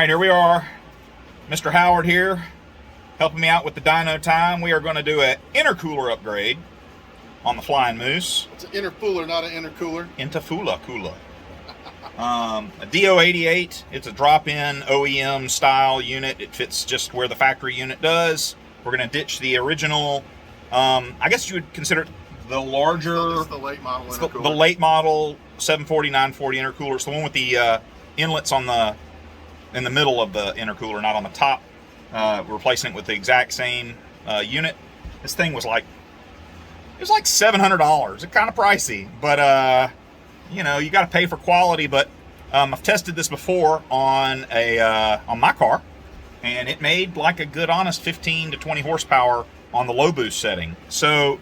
right, here we are. Mr. Howard here, helping me out with the dyno time. We are going to do an intercooler upgrade on the Flying Moose. It's an intercooler, not an intercooler. Intercooler. A DO88. It's a drop-in OEM style unit. It fits just where the factory unit does. We're going to ditch the original, I guess you would consider it the larger, It's the late model intercooler. the late model 740, 940 intercooler. It's the one with the inlets on the in the middle of the intercooler, not on the top. We're replacing it with the exact same unit. This thing was like, it was like $700. It's kind of pricey, but you know, you got to pay for quality. But I've tested this before on my car, and it made like a good honest 15 to 20 horsepower on the low boost setting. So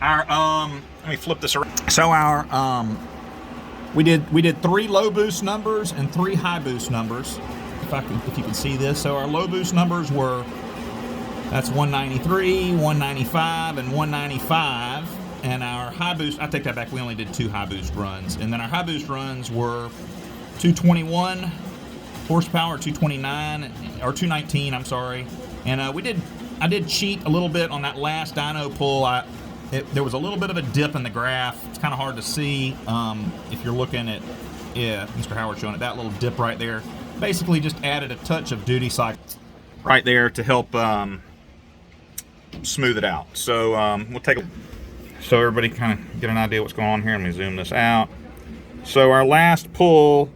our let me flip this around. So our we did 3 low boost numbers and 3 high boost numbers. If you can see this. So our low boost numbers were, that's 193, 195, and 195. And our high boost, I take that back, we only did 2 high boost runs. And then our high boost runs were 221 horsepower, 229, or 219, I'm sorry. And I did cheat a little bit on that last dyno pull. There was a little bit of a dip in the graph. It's kind of hard to see if you're looking at, yeah, Mr. Howard showing it, that little dip right there. Basically just added a touch of duty cycle right there to help smooth it out. So we'll take a, so everybody kind of get an idea what's going on here. Let me zoom this out. So our last pull,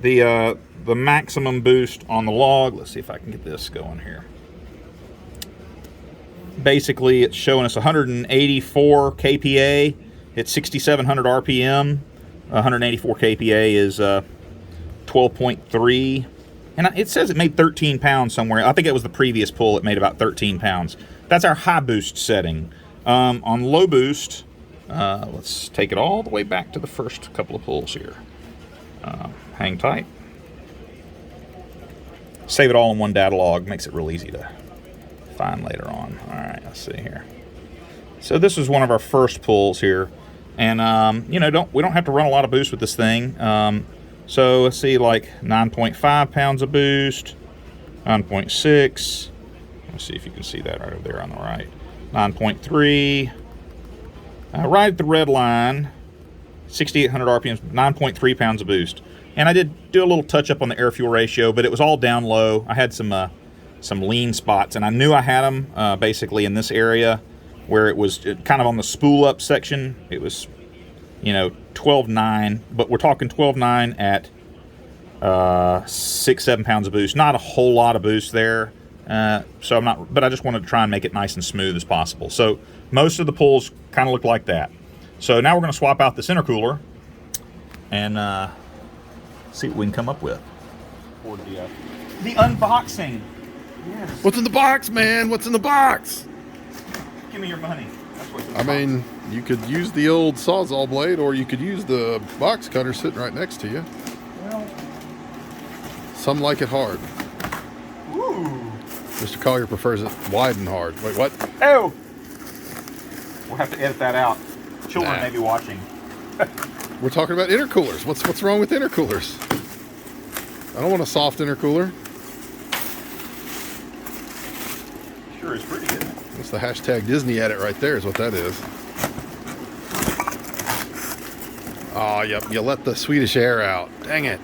the maximum boost on the log, let's see if I can get this going here. Basically it's showing us 184 kPa at 6,700 RPM. 184 kPa is 12.3, and it says it made 13 pounds somewhere. I think it was the previous pull, it made about 13 pounds. That's our high boost setting. On low boost, let's take it all the way back to the first couple of pulls here. Hang tight. Save it all in one data log, makes it real easy to find later on. All right, let's see here. So this is one of our first pulls here, and you know, we don't have to run a lot of boost with this thing. So let's see, like 9.5 pounds of boost, 9.6. Let's see if you can see that right over there on the right. 9.3. Right at the red line, 6,800 RPMs, 9.3 pounds of boost. And I did do a little touch up on the air fuel ratio, but it was all down low. I had some lean spots, and I knew I had them basically in this area where it was kind of on the spool up section. It was, you know, 12.9, but we're talking 12.9 at 6-7 pounds of boost. Not a whole lot of boost there, so I'm not. But I just wanted to try and make it nice and smooth as possible. So most of the pulls kind of look like that. So now we're going to swap out this intercooler and see what we can come up with for the unboxing. Yes. What's in the box, man? What's in the box? Give me your money. That's what's in the I box. mean, you could use the old Sawzall blade, or you could use the box cutter sitting right next to you. Well, Some like it hard. ooh. Mr. Collier prefers it wide and hard. Wait, what? Oh! We'll have to edit that out. Children Nah. may be watching. We're talking about intercoolers. What's wrong with intercoolers? I don't want a soft intercooler. Sure is pretty, isn't it? That's the hashtag Disney edit right there is what that is. Oh, yep. You let the Swedish air out. Dang it.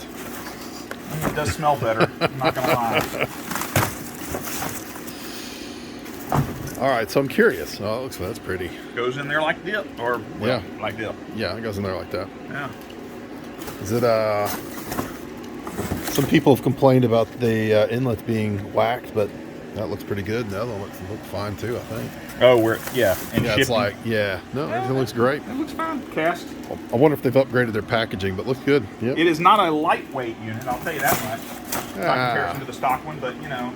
I mean, it does smell better. I'm not gonna lie. All right, so I'm curious. Oh, it looks that's pretty. Goes in there like dip, or well, Yeah. like dip. Yeah, it goes in there like that. Yeah. Is it some people have complained about the inlets being whacked, but that looks pretty good. The other one looks fine too, I think. Oh, and Yeah, it's shifting. like, yeah. No, everything looks great. It looks fine. Cast. I wonder if they've upgraded their packaging, but looks good. Yep. It is not a lightweight unit, I'll tell you that much. Not in comparison to the stock one, but you know,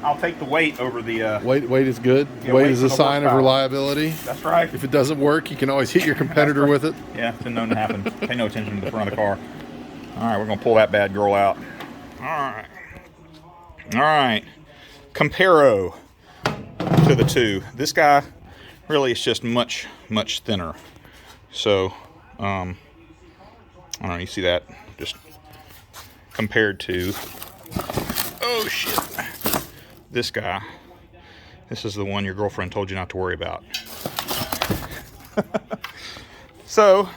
I'll take the weight over the. Weight is good. Yeah, weight weight is for a the sign of horsepower. reliability. That's right. If it doesn't work, you can always hit your competitor with it. Yeah, it's been known to happen. Pay no attention to the front of the car. All right, we're gonna pull that bad girl out. All right. All right. Comparo to the two. This guy really is just much thinner. So, I don't know. You see that? Just compared to Oh shit. This guy. This is the one your girlfriend told you not to worry about. So,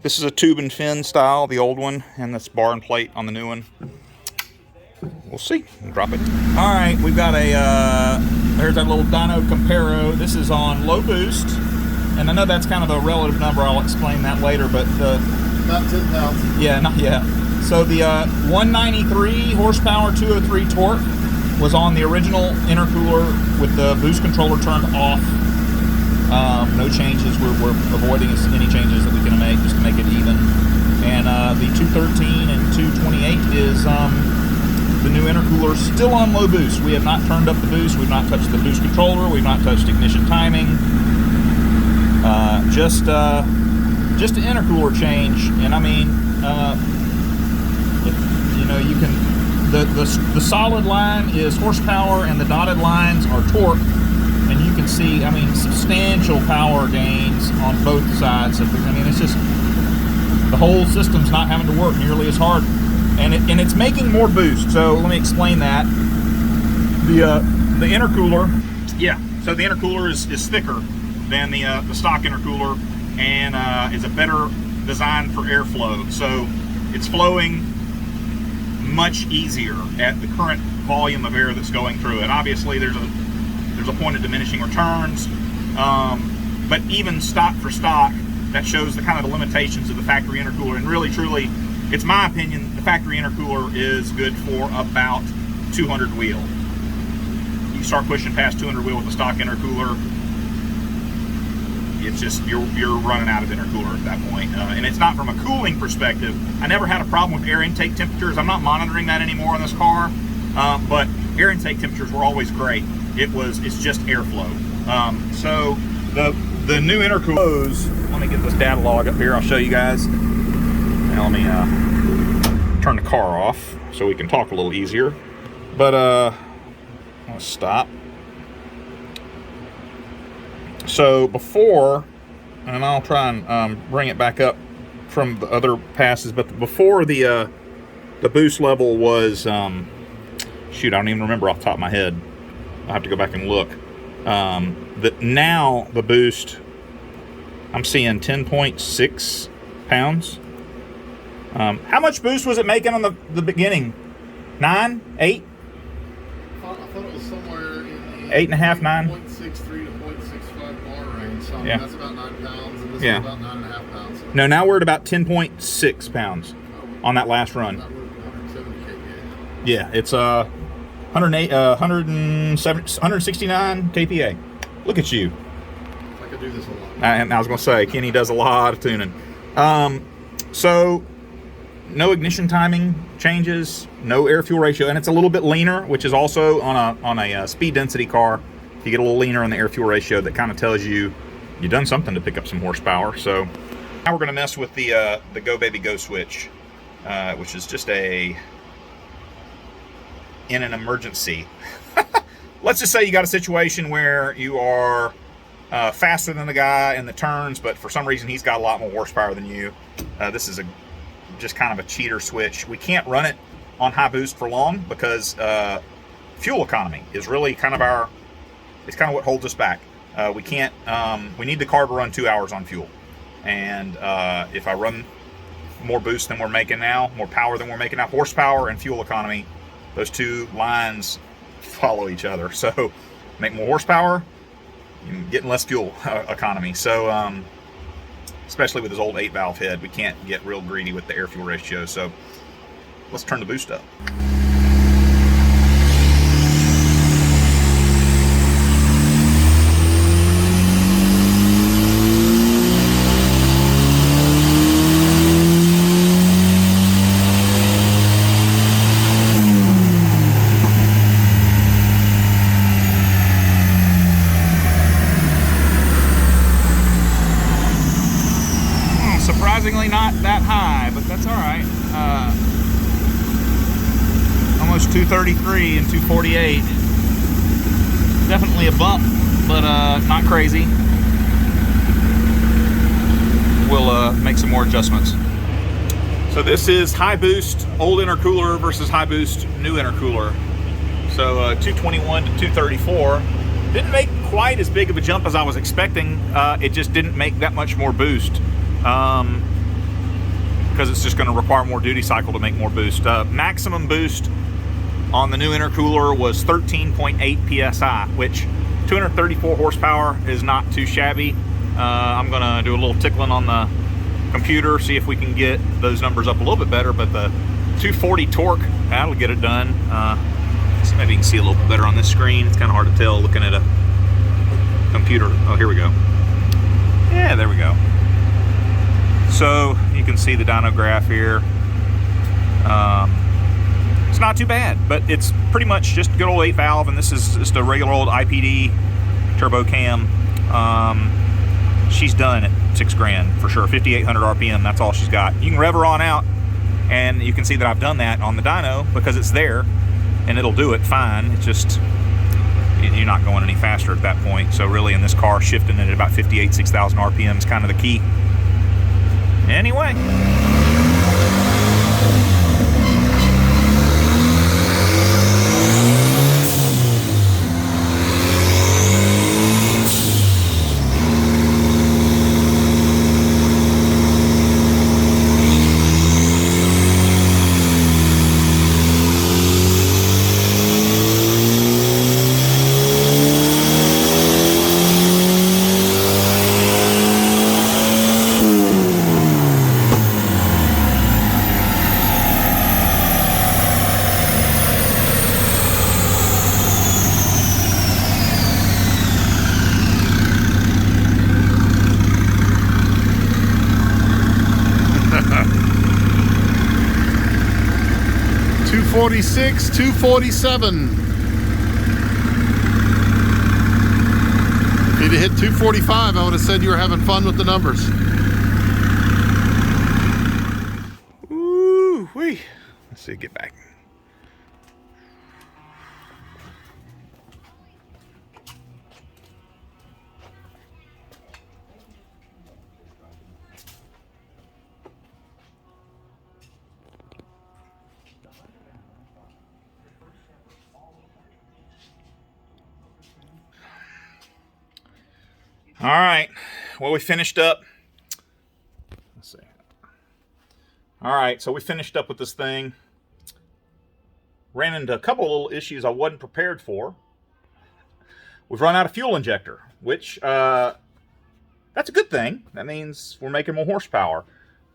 this is a tube and fin style, the old one, and that's bar and plate on the new one. We'll see. Drop it. All right, we've got a, there's that little dyno comparo. This is on low boost, and I know that's kind of a relative number. I'll explain that later, but About 10,000. yeah, not yet. So the 193 horsepower, 203 torque was on the original intercooler with the boost controller turned off. No changes. We're avoiding any changes that we can make just to make it even. And the 213 and 228 is the new intercooler, still on low boost. We have not turned up the boost. We've not touched the boost controller. We've not touched ignition timing. Just an intercooler change. And I mean, you know, you can the solid line is horsepower and the dotted lines are torque. And you can see, I mean, substantial power gains on both sides. I mean, it's just, the whole system's not having to work nearly as hard. And it's making more boost. So let me explain that. The intercooler, yeah, so the intercooler is thicker than the stock intercooler and is a better design for airflow. So it's flowing much easier at the current volume of air that's going through it. Obviously, there's a point of diminishing returns, but even stock for stock, that shows the kind of the limitations of the factory intercooler. And really, truly, it's my opinion, the factory intercooler is good for about 200 wheel. You start pushing past 200 wheel with the stock intercooler, it's just, you're running out of intercooler at that point. And it's not from a cooling perspective. I never had a problem with air intake temperatures. I'm not monitoring that anymore in this car, but air intake temperatures were always great. It's just airflow. So the new intercooler, let me get this data log up here. I'll show you guys. Now let me turn the car off so we can talk a little easier. But let's stop. So before, and I'll try and bring it back up from the other passes, but before the boost level was, shoot, I don't even remember off the top of my head. I'll have to go back and look. Now the boost, I'm seeing 10.6 pounds. How much boost was it making on the beginning? 9, 8? I thought it was somewhere in the 8.5, 9. 0.63 to 0.65 bar range. So Yeah. that's about 9 pounds, and this Yeah. is about 9.5 pounds. No, now we're at about 10.6 pounds on that last run. That would be 170 kPa. Yeah, it's 169 kPa. Look at you. I could do this a lot. And I was going to say, Kenny does a lot of tuning. So, no ignition timing changes, no air fuel ratio, and it's a little bit leaner, which is also on a speed density car. You get a little leaner on the air fuel ratio. That kind of tells you you've done something to pick up some horsepower. So now we're going to mess with the Go Baby Go switch, which is just in an emergency. Let's just say you got a situation where you are faster than the guy in the turns, but for some reason he's got a lot more horsepower than you. This is just kind of a cheater switch. We can't run it on high boost for long because fuel economy is really kind of it's kind of what holds us back. We can't, we need the car to run 2 hours on fuel. And if I run more boost than we're making now, more power than we're making now, horsepower and fuel economy, those two lines follow each other. So make more horsepower, you're getting less fuel economy. So especially with this old 8-valve head, we can't get real greedy with the air fuel ratio. So let's turn the boost up. Surprisingly not that high, but that's all right. Almost 233 and 248. Definitely a bump, but not crazy. We'll make some more adjustments. So this is high boost old intercooler versus high boost new intercooler. So 221 to 234 didn't make quite as big of a jump as I was expecting. It just didn't make that much more boost because it's just going to require more duty cycle to make more boost. Maximum boost on the new intercooler was 13.8 psi, which 234 horsepower is not too shabby. I'm going to do a little tickling on the computer, see if we can get those numbers up a little bit better, but the 240 torque, that'll get it done. So maybe you can see a little bit better on this screen. It's kind of hard to tell looking at a computer. Oh, here we go. Yeah, there we go. So you can see the dyno graph here. It's not too bad, but it's pretty much just good old 8 valve, and this is just a regular old IPD turbo cam. She's done at $6 grand for sure, 5,800 RPM. That's all she's got. You can rev her on out, and you can see that I've done that on the dyno because it's there, and it'll do it fine. It's just you're not going any faster at that point. So really, in this car, shifting it at about 6,000 RPM is kind of the key. Anyway. $246, $247. If you'd hit 245, I would have said you were having fun with the numbers. Ooh, wee. Let's see, get back. All right, well, we finished up. Let's see. All right, so we finished up with this thing. Ran into a couple of little issues I wasn't prepared for. We've run out of fuel injector, which that's a good thing. That means we're making more horsepower.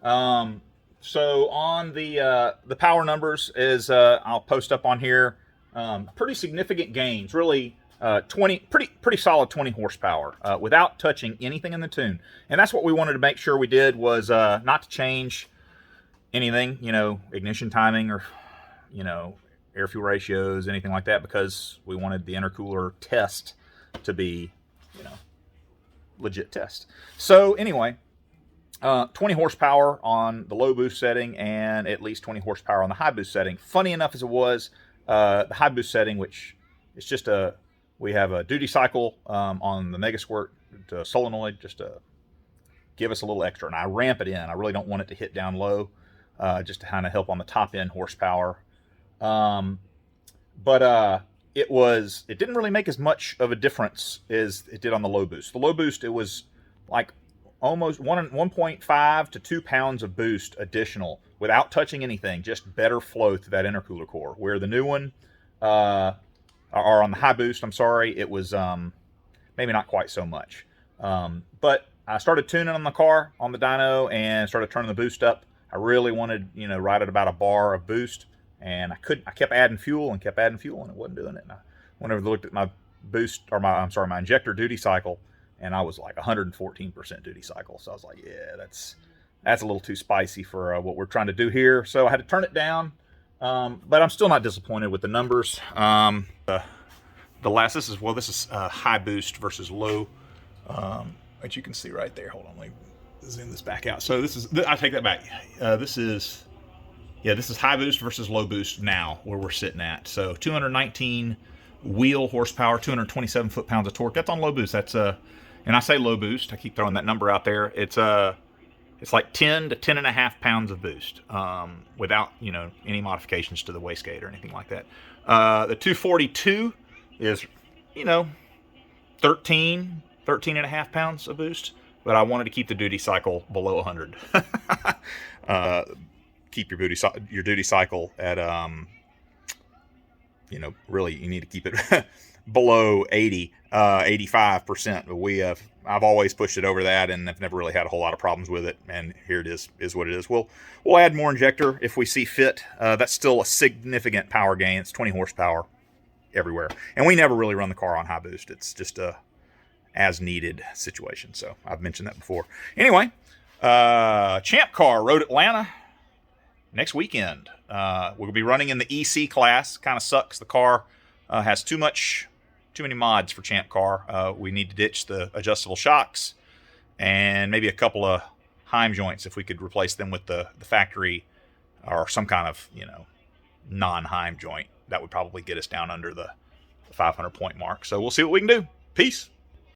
So on the power numbers is I'll post up on here. Pretty significant gains, really. 20 pretty solid 20 horsepower without touching anything in the tune. And that's what we wanted to make sure we did, was not to change anything, you know, ignition timing or, you know, air fuel ratios, anything like that, because we wanted the intercooler test to be, you know, legit test. So anyway, 20 horsepower on the low boost setting and at least 20 horsepower on the high boost setting. Funny enough as it was, the high boost setting, which is just we have a duty cycle on the Mega Squirt solenoid just to give us a little extra, and I ramp it in. I really don't want it to hit down low, just to kind of help on the top end horsepower. But it didn't really make as much of a difference as it did on the low boost. The low boost, it was like almost 1.5 to 2 pounds of boost additional without touching anything, just better flow through that intercooler core. Where the new one, or on the high boost, I'm sorry, it was maybe not quite so much. But I started tuning on the car on the dyno and started turning the boost up. I really wanted, you know, right at about a bar of boost, and I kept adding fuel and kept adding fuel, and it wasn't doing it. And I went over and looked at my boost, or my injector duty cycle, and I was like 114% duty cycle. So I was like, yeah, that's a little too spicy for what we're trying to do here. So I had to turn it down. But I'm still not disappointed with the numbers. This is high boost versus low, which you can see right there. Hold on, let me zoom this back out. So I take that back. This is high boost versus low boost now, where we're sitting at. So 219 wheel horsepower, 227 foot-pounds of torque. That's on low boost. That's and I say low boost, I keep throwing that number out there. It's It's like 10 to 10 and a half pounds of boost, without, you know, any modifications to the wastegate or anything like that. The 242 is, you know, 13 and a half pounds of boost, but I wanted to keep the duty cycle below 100. Keep your duty cycle at, you know, really you need to keep it below 80, 85%. I've always pushed it over that, and I've never really had a whole lot of problems with it. And here it is what it is. We'll add more injector if we see fit. That's still a significant power gain. It's 20 horsepower everywhere, and we never really run the car on high boost. It's just a as needed situation. So I've mentioned that before. Anyway, Champ Car Road Atlanta next weekend. We'll be running in the EC class. Kind of sucks. The car has too many mods for Champ Car. We need to ditch the adjustable shocks and maybe a couple of Heim joints if we could replace them with the factory or some kind of, you know, non-Heim joint. That would probably get us down under the 500 point mark. So we'll see what we can do. Peace.